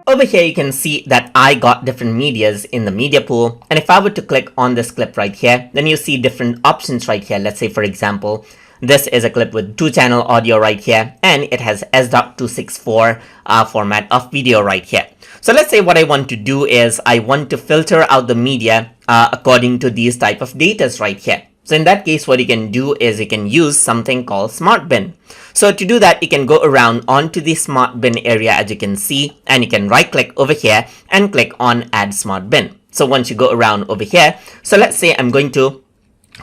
Over here, you can see that I got different medias in the media pool. And if I were to click on this clip right here, then you see different options right here. Let's say, for example, this is a clip with 2-channel audio right here, and it has S.264 format of video right here. So let's say what I want to do is I want to filter out the media according to these type of datas right here. So in that case, what you can do is you can use something called SmartBin. So to do that, you can go around onto the SmartBin area, as you can see, and you can right click over here and click on Add SmartBin. So once you go around over here, so let's say I'm going to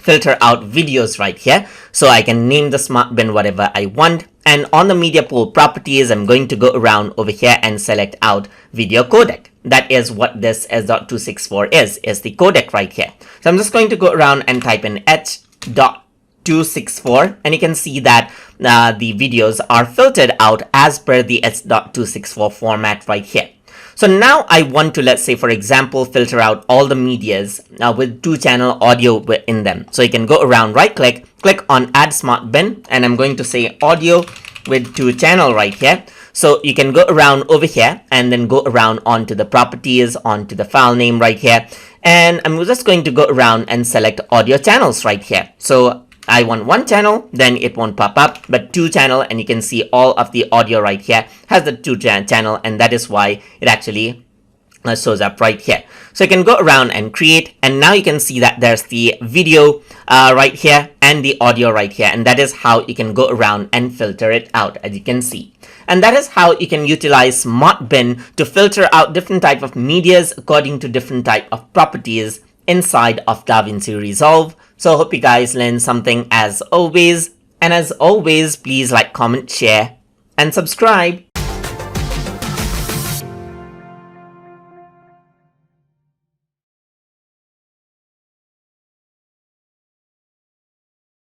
filter out videos right here. So I can name the SmartBin whatever I want. And on the media pool properties, I'm going to go around over here and select out video codec. That is what this S.264 is the codec right here. So I'm just going to go around and type in H.264, and you can see that the videos are filtered out as per the S.264 format right here. So now I want to, let's say, for example, filter out all the medias with 2-channel audio in them. So you can go around, right click on Add SmartBin, and I'm going to say audio with 2-channel right here. So you can go around over here and then go around onto the properties, onto the file name right here. And I'm just going to go around and select audio channels right here. So I want 1 channel, then it won't pop up, but 2-channel, and you can see all of the audio right here has the 2-channel, and that is why it actually shows up right here. So you can go around and create, and now you can see that there's the video right here and the audio right here, and that is how you can go around and filter it out, as you can see. And that is how you can utilize SmartBin to filter out different type of medias according to different type of properties inside of Davinci Resolve. So I hope you guys learned something as always. And as always, please like, comment, share, and subscribe.